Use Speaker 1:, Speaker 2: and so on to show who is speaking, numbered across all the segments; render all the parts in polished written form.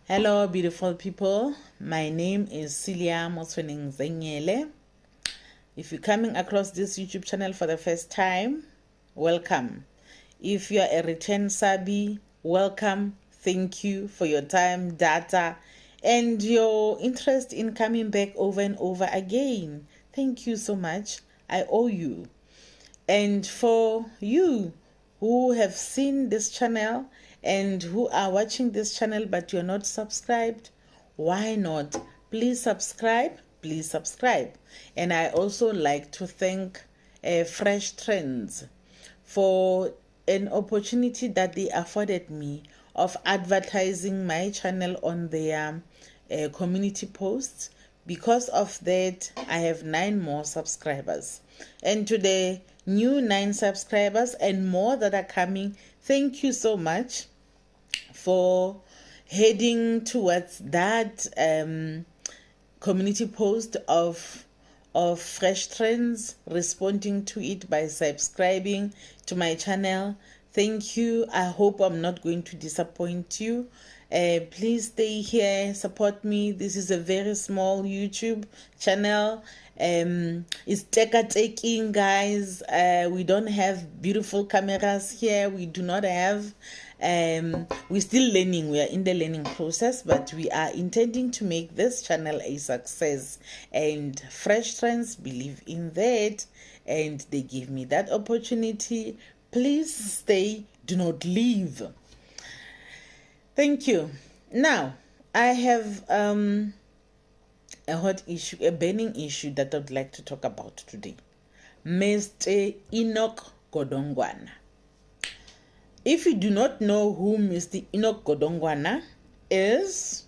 Speaker 1: Hello, beautiful people. My name is Celia Moswening Zenyele. If you're coming across this YouTube channel for the first time, welcome. If you're a return subby, welcome. Thank you for your time, data, and your interest in coming back over and over again. Thank you so much. I owe you. And for you who have seen this channel and who are watching this channel but you're not subscribed, why not? Please subscribe. Please subscribe. And I also like to thank Fresh Trends for an opportunity that they afforded me of advertising my channel on their community posts. Because of that, I have 9 more subscribers. And to the new 9 subscribers and more that are coming, thank you so much for heading towards that community post of Fresh Trends, responding to it by subscribing to my channel. Thank you. I hope I'm not going to disappoint you. Please stay here, support me. This is a very small YouTube channel. It's taking, guys. We don't have beautiful cameras here. We do not have we're still learning. We are in the learning process, but we are intending to make this channel a success, and Fresh Trends believe in that, and they give me that opportunity. Please stay, do not leave. Thank you. Now I have a hot issue, a burning issue that I'd like to talk about today. Mr. Enoch Godongwana. If you do not know who Mr. Enoch Godongwana is,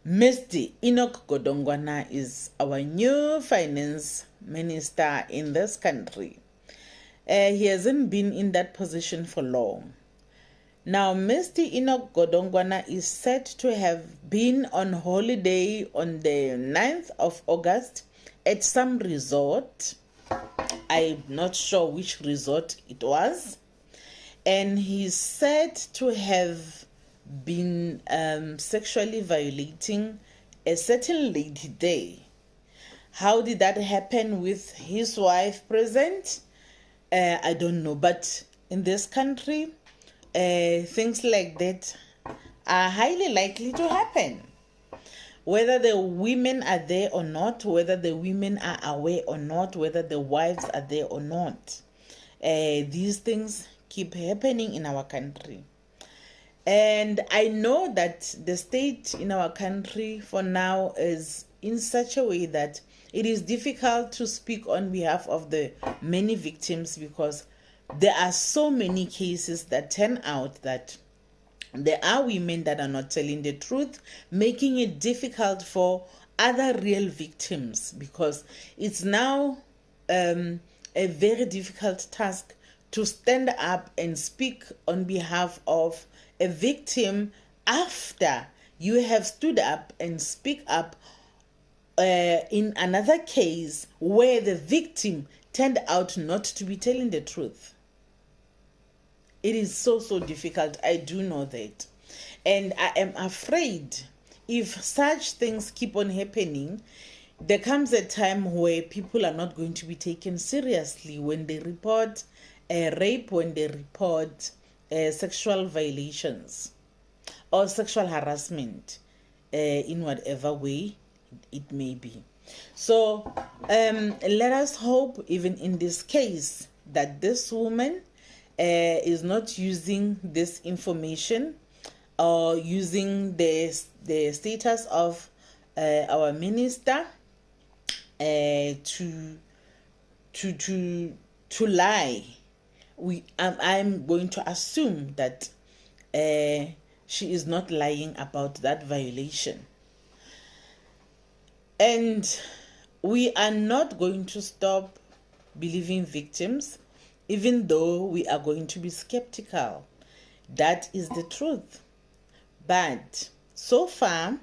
Speaker 1: Mr. Enoch Godongwana is our new finance minister in this country. He hasn't been in that position for long. Now, Mr. Enoch Godongwana is said to have been on holiday on the 9th of August at some resort. I'm not sure which resort it was. And he's said to have been sexually violating a certain lady there. How did that happen with his wife present? I don't know. But in this country, things like that are highly likely to happen. Whether the women are there or not, whether the women are aware or not, whether the wives are there or not, these things keep happening in our country. And I know that the state in our country for now is in such a way that it is difficult to speak on behalf of the many victims, because there are so many cases that turn out that there are women that are not telling the truth, making it difficult for other real victims, because it's now a very difficult task to stand up and speak on behalf of a victim after you have stood up and speak up in another case where the victim turned out not to be telling the truth. It is so difficult. I do know that. And I am afraid if such things keep on happening, there comes a time where people are not going to be taken seriously when they report rape, when they report sexual violations or sexual harassment in whatever way it may be. So let us hope, even in this case, that this woman is not using this information or using the status of our minister to lie. I'm going to assume that she is not lying about that violation. And we are not going to stop believing victims, even though we are going to be skeptical. That is the truth. But so far,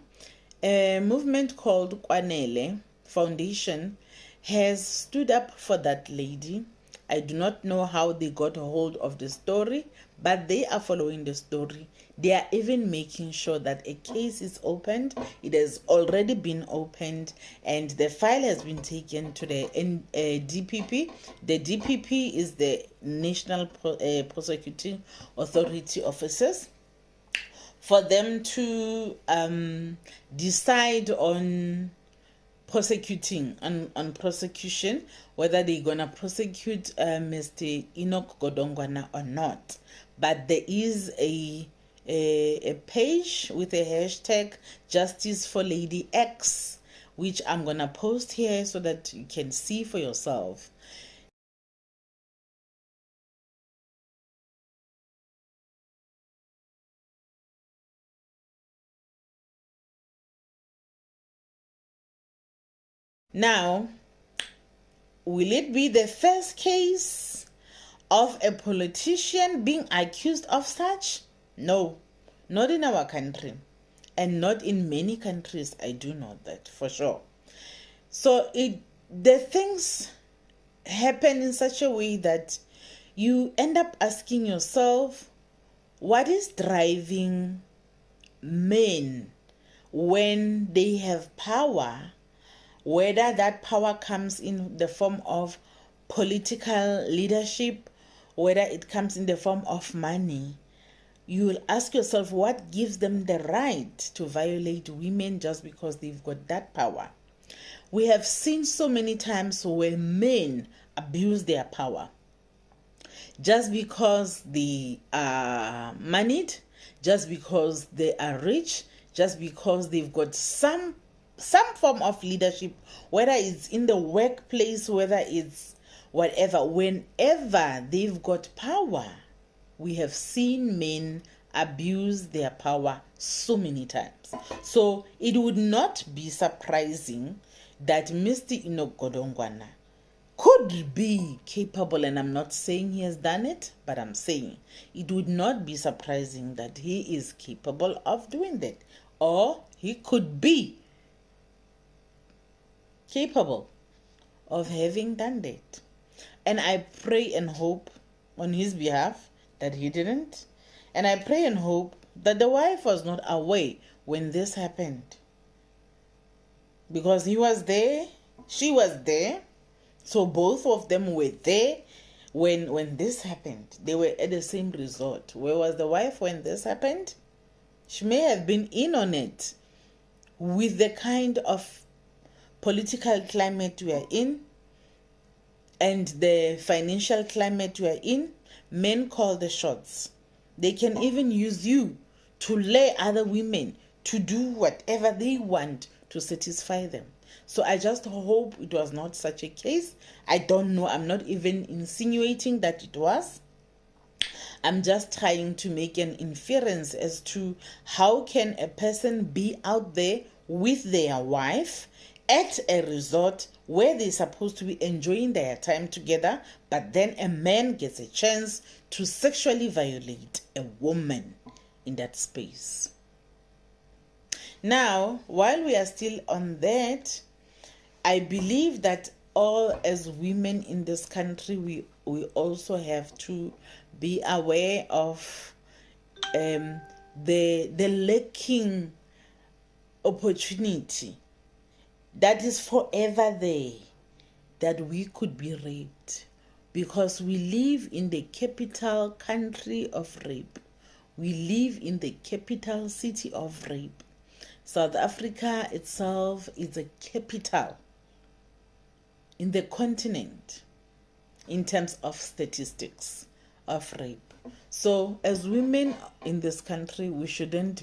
Speaker 1: a movement called Kwanele Foundation has stood up for that lady. I do not know how they got a hold of the story, but they are following the story. They are even making sure that a case is opened. It has already been opened, and the file has been taken to the DPP. The DPP is the National Prosecuting Authority officers, for them to decide on prosecution, whether they're gonna prosecute Mr. Enoch Godongwana or not. But there is a page with a hashtag Justice for Lady X, which I'm gonna post here so that you can see for yourself. Now, will it be the first case of a politician being accused of such? No, not in our country, and not in many countries. I do know that for sure. So the things happen in such a way that you end up asking yourself, what is driving men when they have power? Whether that power comes in the form of political leadership, whether it comes in the form of money, you will ask yourself, what gives them the right to violate women just because they've got that power? We have seen so many times where men abuse their power just because they are moneyed, just because they are rich, just because they've got some form of leadership, whether it's in the workplace, whether it's whatever. Whenever they've got power, we have seen men abuse their power so many times. So it would not be surprising that Mr. Enoch Godongwana could be capable, and I'm not saying he has done it, but I'm saying it would not be surprising that he is capable of doing that, or he could be capable of having done that. And I pray and hope on his behalf that he didn't. And I pray and hope that the wife was not away when this happened, because he was there, she was there, so both of them were there when this happened. They were at the same resort. Where was the wife when this happened? She may have been in on it. With the kind of political climate we are in and the financial climate we are in, men call the shots. They can even use you to lay other women to do whatever they want to satisfy them. So I just hope it was not such a case. I don't know. I'm not even insinuating that it was. I'm just trying to make an inference as to how can a person be out there with their wife at a resort where they're supposed to be enjoying their time together, but then a man gets a chance to sexually violate a woman in that space. Now, while we are still on that, I believe that all as women in this country, we also have to be aware of the lacking opportunity that is forever there, that we could be raped, because we live in the capital country of rape. We live in the capital city of rape. South Africa itself is a capital in the continent in terms of statistics of rape. So as women in this country, we shouldn't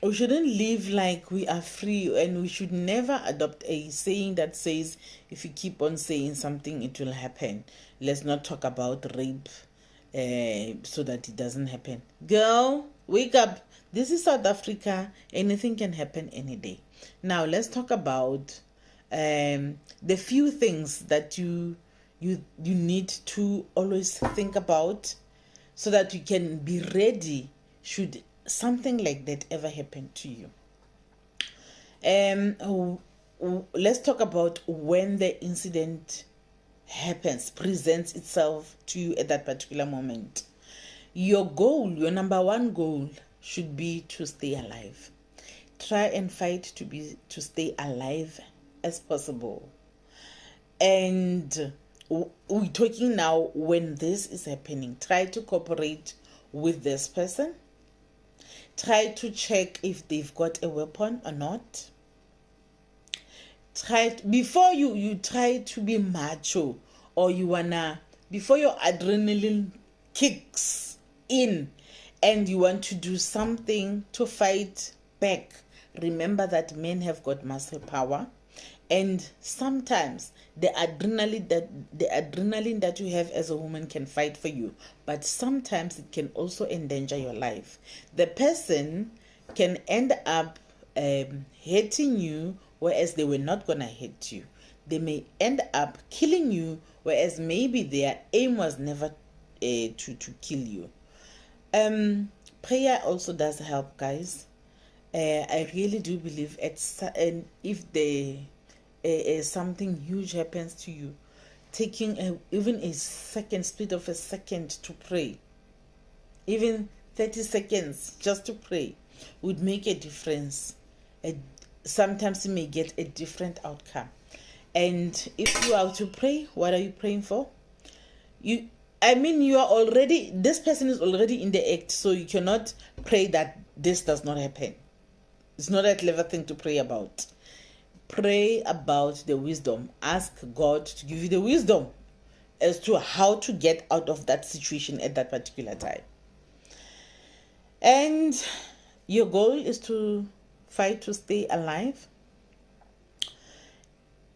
Speaker 1: live like we are free, and we should never adopt a saying that says, if you keep on saying something, it will happen. Let's not talk about rape so that it doesn't happen. Girl, wake up. This is South Africa. Anything can happen any day. Now let's talk about the few things that you need to always think about so that you can be ready should something like that ever happen to you. Let's talk about when the incident presents itself to you at that particular moment. Your goal, your number one goal, should be to stay alive. Try and fight to stay alive as possible. And we're talking now when this is happening. Try to cooperate with this person. Try to check if they've got a weapon or not. Before you try to be macho, or before your adrenaline kicks in and you want to do something to fight back, remember that men have got muscle power, and sometimes the adrenaline that you have as a woman can fight for you, but sometimes it can also endanger your life. The person can end up hating you, whereas they were not gonna hate you. They may end up killing you, whereas maybe their aim was never to kill you. Prayer also does help, guys. I really do believe if something huge happens to you, taking even a split of a second to pray, even 30 seconds just to pray, would make a difference. Sometimes you may get a different outcome. And if you are to pray, what are you praying for? This person is already in the act, so you cannot pray that this does not happen. It's not a clever thing to pray about. Pray about the wisdom. Ask God to give you the wisdom as to how to get out of that situation at that particular time. And your goal is to fight to stay alive.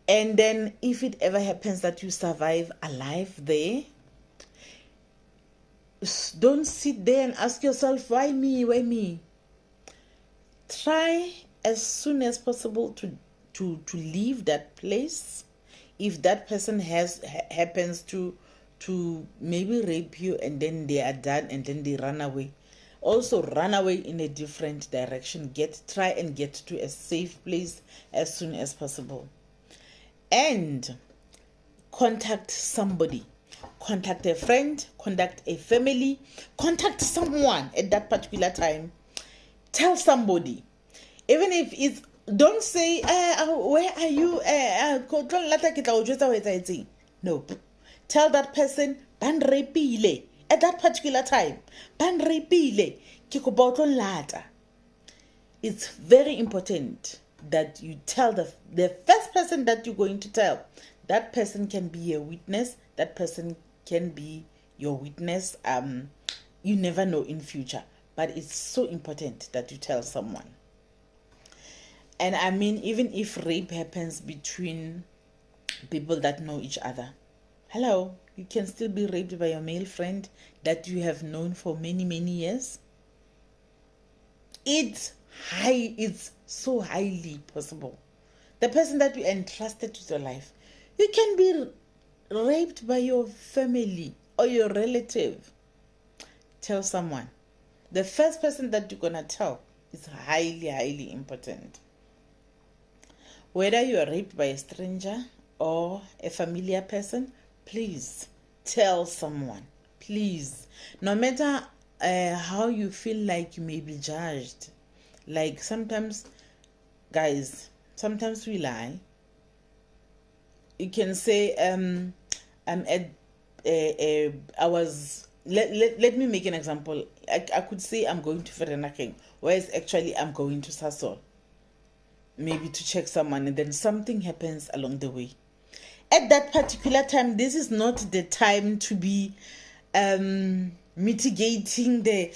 Speaker 1: And then if it ever happens that you survive alive there, don't sit there and ask yourself, why me, why me? Try as soon as possible to leave that place. If that person happens to maybe rape you and then they are done and then they run away, also run away in a different direction. Try and get to a safe place as soon as possible. And contact somebody. Contact a friend, contact a family, contact someone at that particular time. Tell somebody. Even if it's, don't say, where are you? No. Tell that person, ban repile at that particular time. Ban repile. It's very important that you tell the first person that you're going to tell. That person can be a witness. That person can be your witness. You never know in future. But it's so important that you tell someone. And I mean, even if rape happens between people that know each other, hello, you can still be raped by your male friend that you have known for many, many years. It's so highly possible. The person that you entrusted with your life, you can be raped by your family or your relative. Tell someone. The first person that you're gonna tell is highly, highly important. Whether you are raped by a stranger or a familiar person, please tell someone. Please. No matter how you feel like you may be judged. Like sometimes, guys, sometimes we lie. You can say, let me make an example. I could say I'm going to Vereeniging, whereas actually I'm going to Sasol. Maybe to check someone, and then something happens along the way. At that particular time, this is not the time to be mitigating the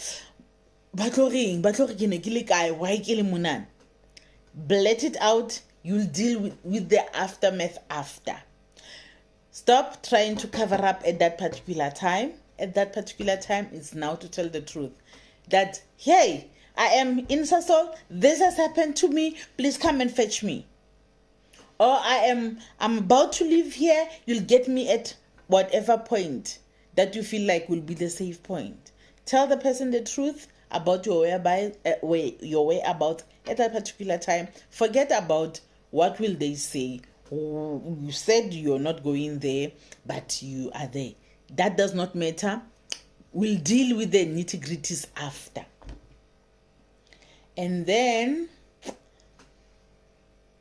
Speaker 1: blurt it out. You'll deal with the aftermath after. Stop trying to cover up at that particular time. At that particular time, it's now to tell the truth. That, hey, I am in Sasol, this has happened to me, please come and fetch me. Or I'm about to leave here, you'll get me at whatever point that you feel like will be the safe point. Tell the person the truth about your whereabouts at that particular time. Forget about what will they say, You said you're not going there, but you are there. That does not matter. We'll deal with the nitty-gritties after. And then,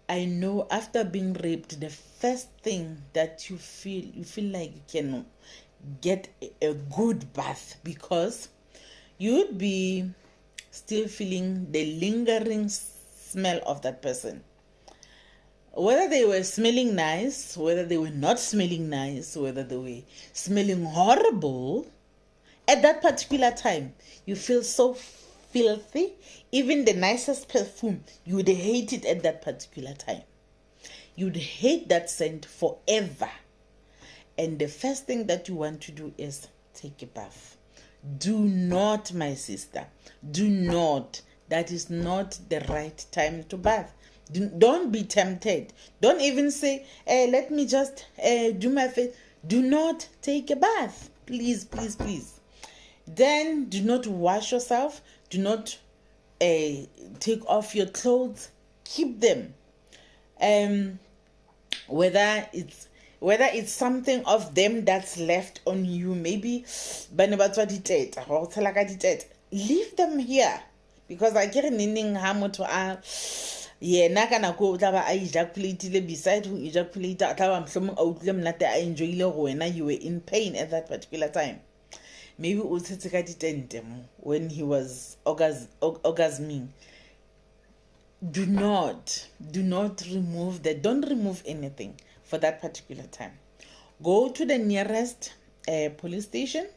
Speaker 1: I know after being raped, the first thing that you feel like you can get a good bath, because you'd be still feeling the lingering smell of that person. Whether they were smelling nice, whether they were not smelling nice, whether they were smelling horrible, at that particular time, you feel so filthy. Even the nicest perfume, you would hate it at that particular time. You'd hate that scent forever. And the first thing that you want to do is take a bath. Do not, my sister, do not. That is not the right time to bath. Don't be tempted. Don't even say, let me just do my face. Do not take a bath. Please, please, please. Then do not wash yourself. Do not take off your clothes. Keep them. Whether it's something of them that's left on you, maybe leave them here, because I get meaning how much na kana go tla I ejaculated beside who ejaculated I enjoy you were in pain at that particular time. Maybe when he was orgasming. Do not remove that. Don't remove anything for that particular time. Go to the nearest police station.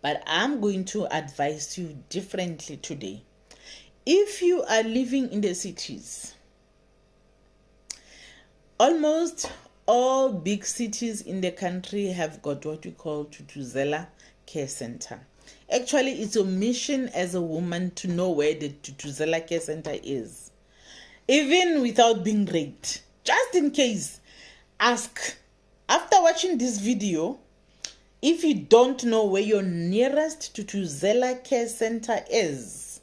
Speaker 1: But I'm going to advise you differently today. If you are living in the cities, almost all big cities in the country have got what we call Trusella Care Center. Actually, it's your mission as a woman to know where the Trusella Care Center is. Even without being raped. Just in case, ask. After watching this video, if you don't know where your nearest Trusella Care Center is,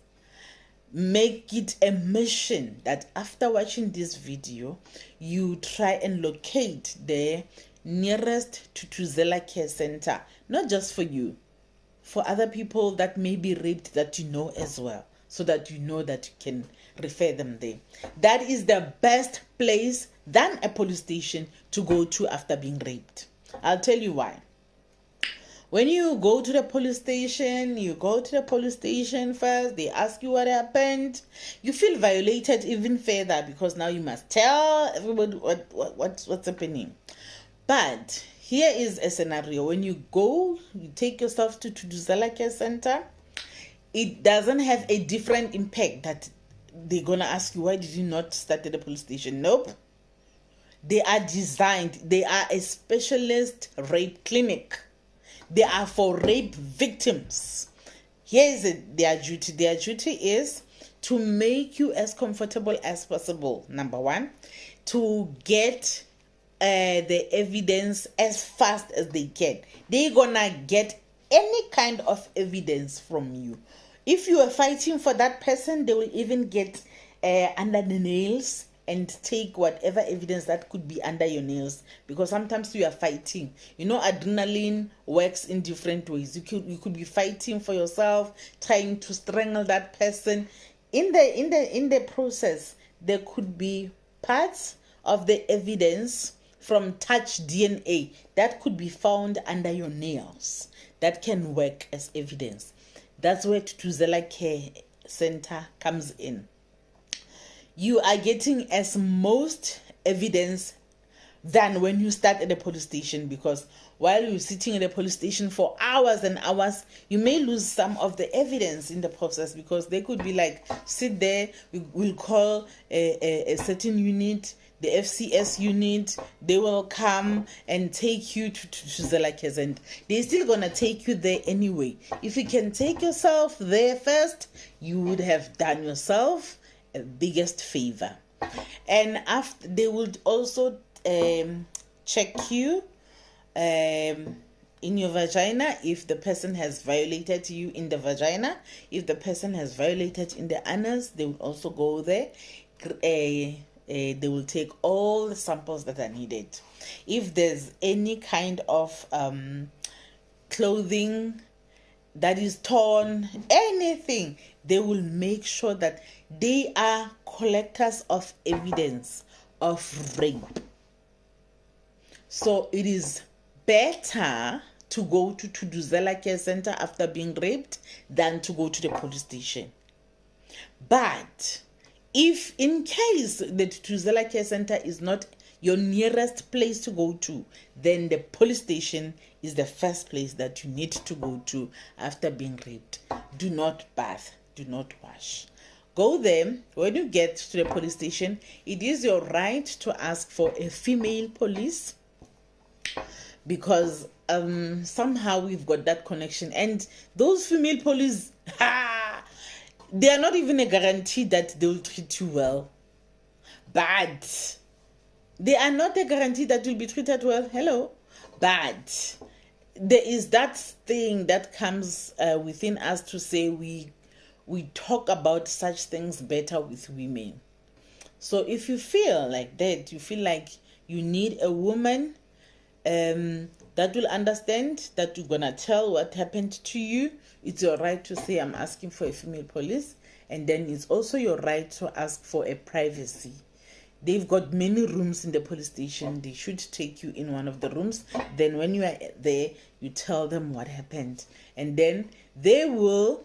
Speaker 1: make it a mission that after watching this video, you try and locate the nearest Trusella Care Center. Not just for you, for other people that may be raped that you know as well, so that you know that you can refer them there. That is the best place than a police station to go to after being raped. I'll tell you why. When you go to the police station, first, they ask you what happened. You feel violated even further, because now you must tell everybody what's happening. But here is a scenario. When you go, you take yourself to Trusella Care Center, it doesn't have a different impact that they're going to ask you, why did you not start at the police station? Nope. They are designed. They are a specialist rape clinic. They are for rape victims. Here is their duty. Their duty is to make you as comfortable as possible. Number one, to get the evidence as fast as they can. They're gonna get any kind of evidence from you. If you are fighting for that person, they will even get under the nails and take whatever evidence that could be under your nails, because sometimes you are fighting. You know, adrenaline works in different ways. You could be fighting for yourself, trying to strangle that person. In the process, there could be parts of the evidence from touch DNA that could be found under your nails that can work as evidence. That's where Trusella Care Center comes in. You are getting as most evidence than when you start at the police station, because while you're sitting at the police station for hours and hours, you may lose some of the evidence in the process, because they could be like, sit there, we'll call a certain unit, the FCS unit, they will come and take you to Trusella Care Center. They're still going to take you there anyway. If you can take yourself there first, you would have done yourself a biggest favor. And after, they would also check you in your vagina if the person has violated you in the vagina. If the person has violated in the anus, they would also go there. They will take all the samples that are needed. If there's any kind of clothing that is torn, anything, they will make sure that they are collectors of evidence of rape. So it is better to go to Trusella Care Center after being raped than to go to the police station. But if in case the Trusella Care Center is not your nearest place to go to, then the police station is the first place that you need to go to after being raped. Do not bath, do not wash. Go there. When you get to the police station, it is your right to ask for a female police, because somehow we've got that connection, and those female police, they are not even a guarantee that they will treat you well. But they are not a guarantee that you'll be treated well. Hello. But there is that thing that comes within us to say we talk about such things better with women. So if you feel like that, you feel like you need a woman that will understand, that you're gonna tell what happened to you, it's your right to say, I'm asking for a female police. And then it's also your right to ask for a privacy. They've got many rooms in the police station. They should take you in one of the rooms. Then when you are there, you tell them what happened, and then they will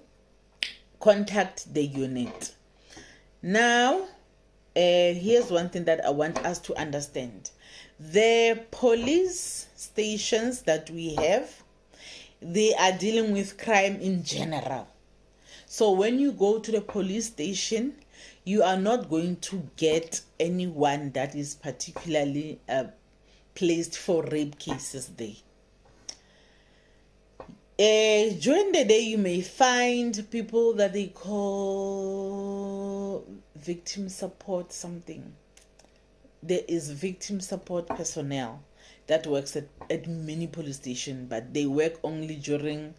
Speaker 1: contact the unit. Now, here's one thing that I want us to understand. The police stations that we have, they are dealing with crime in general. So when you go to the police station, you are not going to get anyone that is particularly placed for rape cases there. During the day, you may find people that they call victim support something. There is victim support personnel that works at many police stations, but they work only during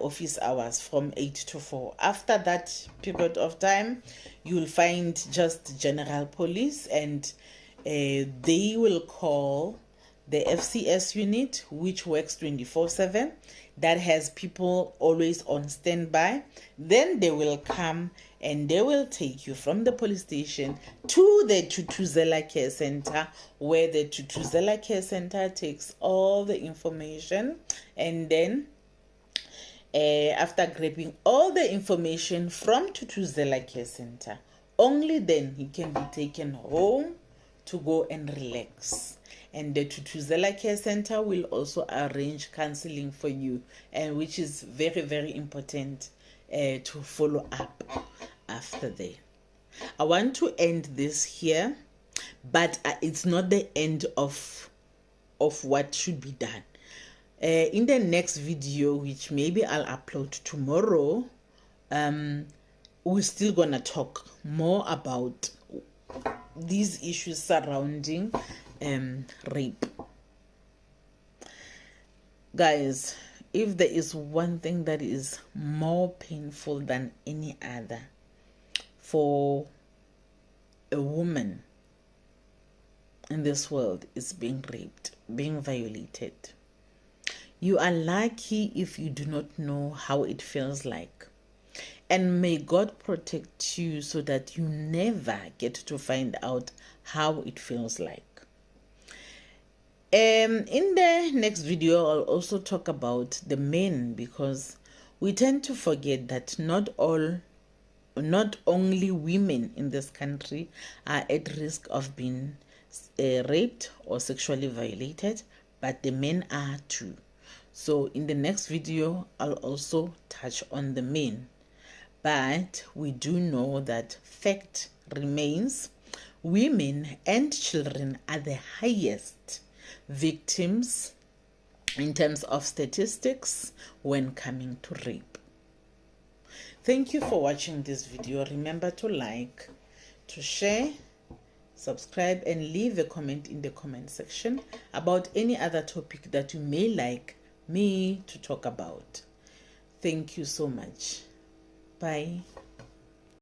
Speaker 1: office hours from 8 to 4. After that period of time, you will find just general police, and they will call the FCS unit, which works 24/7, that has people always on standby. Then they will come and they will take you from the police station to the Trusella Care Center, where the Trusella Care Center takes all the information, and then after grabbing all the information from Trusella Care Center, only then he can be taken home to go and relax. And the Trusella Care Center will also arrange counseling for you, and which is very, very important to follow up after that. I want to end this here, but it's not the end of what should be done. In the next video, which maybe I'll upload tomorrow, we're still gonna talk more about these issues surrounding rape. Guys, if there is one thing that is more painful than any other for a woman in this world, is being raped, being violated. You are lucky if you do not know how it feels like. And may God protect you so that you never get to find out how it feels like. In the next video, I'll also talk about the men, because we tend to forget that not only women in this country are at risk of being raped or sexually violated, but the men are too. So in the next video, I'll also touch on the men. But we do know that fact remains, women and children are the highest victims in terms of statistics when coming to rape. Thank you for watching this video. Remember to like, to share, subscribe, and leave a comment in the comment section about any other topic that you may like me to talk about. Thank you so much. Bye.